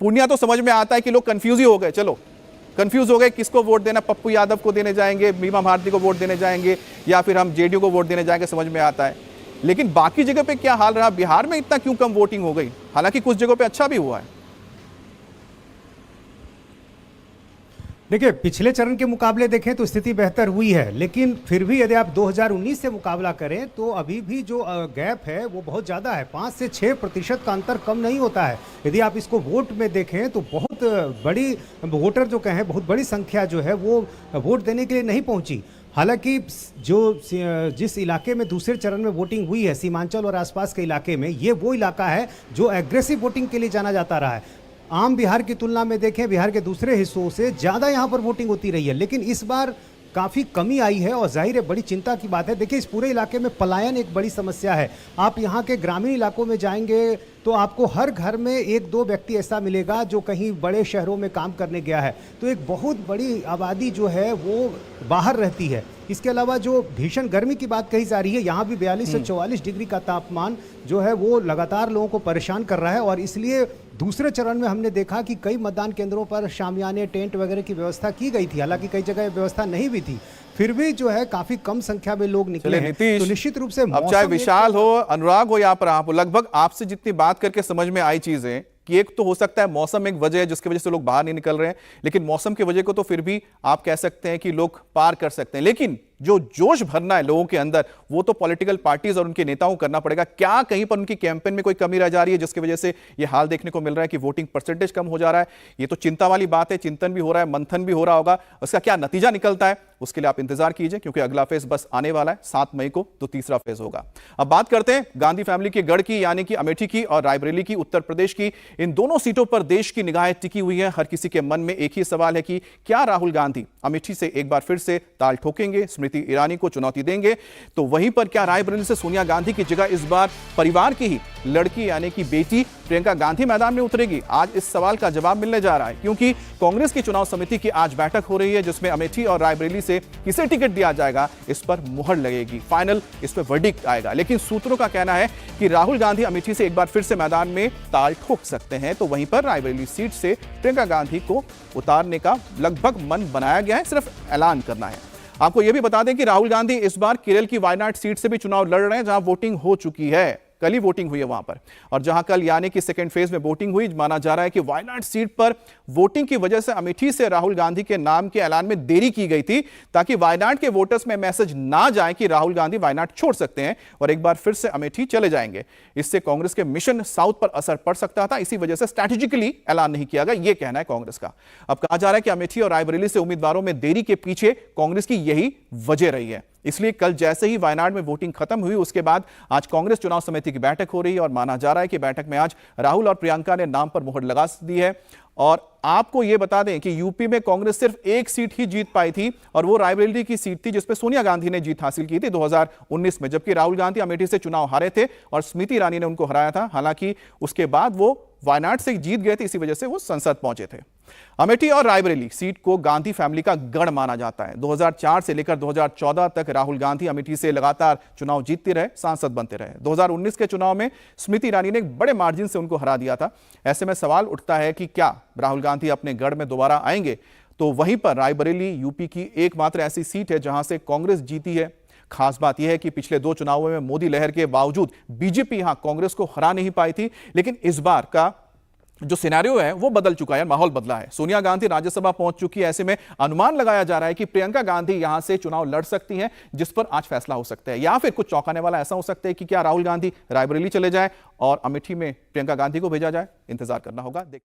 पूर्णिया तो समझ में आता है कि लोग कंफ्यूज ही हो गए, चलो कंफ्यूज हो गए किसको वोट देना, पप्पू यादव को देने जाएंगे, मीमा भारती को वोट देने जाएंगे या फिर हम जेडीयू को वोट देने जाएंगे, समझ में आता है। लेकिन बाकी जगह पे क्या हाल रहा, बिहार में इतना क्यों कम वोटिंग हो गई, हालांकि कुछ जगहों पे अच्छा भी हुआ है। देखिए, पिछले चरण के मुकाबले देखें तो स्थिति बेहतर हुई है, लेकिन फिर भी यदि आप 2019 से मुकाबला करें तो अभी भी जो गैप है वो बहुत ज़्यादा है। 5 से 6% का अंतर कम नहीं होता है। यदि आप इसको वोट में देखें तो बहुत बड़ी वोटर जो कहें, बहुत बड़ी संख्या जो है वो वोट देने के लिए नहीं पहुंची। हालांकि जिस इलाके में दूसरे चरण में वोटिंग हुई है, सीमांचल और आसपास के इलाके में, ये वो इलाका है जो एग्रेसिव वोटिंग के लिए जाना जाता रहा है। आम बिहार की तुलना में देखें, बिहार के दूसरे हिस्सों से ज़्यादा यहाँ पर वोटिंग होती रही है, लेकिन इस बार काफ़ी कमी आई है और जाहिर है बड़ी चिंता की बात है। देखिए, इस पूरे इलाके में पलायन एक बड़ी समस्या है। आप यहाँ के ग्रामीण इलाकों में जाएंगे तो आपको हर घर में 1-2 व्यक्ति ऐसा मिलेगा जो कहीं बड़े शहरों में काम करने गया है, तो एक बहुत बड़ी आबादी जो है वो बाहर रहती है। इसके अलावा जो भीषण गर्मी की बात कही जा रही है, यहाँ भी 42 से 44 डिग्री का तापमान जो है वो लगातार लोगों को परेशान कर रहा है और इसलिए दूसरे चरण में हमने देखा कि कई मतदान केंद्रों पर शामियाने, टेंट वगैरह की व्यवस्था की गई थी। हालांकि कई जगह व्यवस्था नहीं भी थी, फिर भी जो है काफी कम संख्या में लोग निकले हैं। तो निश्चित रूप से अब चाहे विशाल हो, अनुराग हो या आप हो, लगभग आपसे जितनी बात करके समझ में आई चीजें कि एक तो हो सकता है मौसम एक वजह है जिसकी वजह से लोग बाहर नहीं निकल रहे हैं, लेकिन मौसम की वजह को तो फिर भी आप कह सकते हैं कि लोग पार कर सकते हैं। लेकिन जो जोश भरना है लोगों के अंदर वो तो पॉलिटिकल पार्टीज और उनके नेताओं को करना पड़ेगा। क्या कहीं पर उनकी कैंपेन में कोई कमी रह जा रही है जिसकी वजह से ये हाल देखने को मिल रहा है कि वोटिंग परसेंटेज कम हो जा रहा है? ये तो चिंता वाली बात है, चिंतन भी हो रहा है, मंथन भी हो रहा होगा। उसका क्या नतीजा निकलता है उसके लिए आप इंतजार कीजिए, क्योंकि अगला फेज बस आने वाला है 7 मई को, तो तीसरा फेज होगा। अब बात करते हैं गांधी फैमिली के गढ़ की, यानी कि अमेठी की और रायबरेली की, उत्तर प्रदेश की। इन दोनों सीटों पर देश की निगाहें टिकी हुई है। हर किसी के मन में एक ही सवाल है कि क्या राहुल गांधी अमेठी से एक बार फिर से ताल ठोकेंगे, स्मृति ईरानी को चुनौती देंगे? तो वहीं पर क्या रायबरेली से सोनिया गांधी की जगह इस बार परिवार की ही लड़की यानी कि बेटी प्रियंका गांधी मैदान में उतरेगी? आज इस सवाल का जवाब मिलने जा रहा है, क्योंकि कांग्रेस की चुनाव समिति की आज बैठक हो रही है जिसमें अमेठी और रायबरेली से किसे टिकट दिया जाएगा इस पर मुहर लगेगी, फाइनल इस पर वर्डिक्ट आएगा। लेकिन सूत्रों का कहना है कि राहुल गांधी अमेठी से एक बार फिर से मैदान में ताल ठोक सकते हैं, तो वहीं पर रायबरेली सीट से प्रियंका गांधी को उतारने का लगभग मन बनाया गया है, सिर्फ ऐलान करना है। आपको यह भी बता दें कि राहुल गांधी इस बार केरल की वायनाड सीट से भी चुनाव लड़ रहे हैं, जहां वोटिंग हो चुकी है, कल ही वोटिंग हुई है वहां पर, और जहां कल यानी कि सेकंड फेज में वोटिंग हुई। माना जा रहा है कि वायनाड सीट पर वोटिंग की वजह से अमेठी से राहुल गांधी के नाम के ऐलान में देरी की गई थी, ताकि वायनाड के वोटर्स में मैसेज ना जाए कि राहुल गांधी वायनाड छोड़ सकते हैं और एक बार फिर से अमेठी चले जाएंगे। इससे कांग्रेस के मिशन साउथ पर असर पड़ सकता था, इसी वजह से स्ट्रैटेजिकली ऐलान नहीं किया गया, यह कहना है कांग्रेस का। अब कहा जा रहा है कि अमेठी और रायबरेली से उम्मीदवारों में देरी के पीछे कांग्रेस की यही वजह रही है। इसलिए कल जैसे ही वायनाड में वोटिंग खत्म हुई उसके बाद आज कांग्रेस चुनाव समिति की बैठक हो रही है और माना जा रहा है कि बैठक में आज राहुल और प्रियंका ने नाम पर मुहर लगा दी है। और आपको यह बता दें कि यूपी में कांग्रेस सिर्फ एक सीट ही जीत पाई थी और वो रायबरेली की सीट थी जिसपे सोनिया गांधी ने जीत हासिल की थी 2019 में, जबकि राहुल गांधी अमेठी से चुनाव हारे थे और स्मृति ईरानी ने उनको हराया था। हालांकि उसके बाद वो वायनाड से जीत गए थे, इसी वजह से वो संसद पहुंचे थे। अमेठी और रायबरेली सीट को गांधी फैमिली का गढ़ माना जाता है। 2004 से लेकर 2014 तक राहुल गांधी अमेठी से लगातार चुनाव जीतते रहे, सांसद बनते रहे। 2019 के चुनाव में स्मृति ईरानी ने बड़े मार्जिन से उनको हरा दिया था। ऐसे में सवाल उठता है कि क्या राहुल गांधी अपने गढ़ में दोबारा आएंगे? तो वहीं पर रायबरेली यूपी की एकमात्र ऐसी सीट है जहां से कांग्रेस जीती है। खास बात यह है कि पिछले 2 चुनावों में मोदी लहर के बावजूद बीजेपी यहां कांग्रेस को हरा नहीं पाई थी, लेकिन इस बार का जो सिनेरियो है वो बदल चुका है, माहौल बदला है। सोनिया गांधी राज्यसभा पहुंच चुकी है, ऐसे में अनुमान लगाया जा रहा है कि प्रियंका गांधी यहां से चुनाव लड़ सकती हैं, जिस पर आज फैसला हो सकता है। या फिर कुछ चौंकाने वाला ऐसा हो सकता है कि क्या राहुल गांधी रायबरेली चले जाए और अमेठी में प्रियंका गांधी को भेजा जाए? इंतजार करना होगा।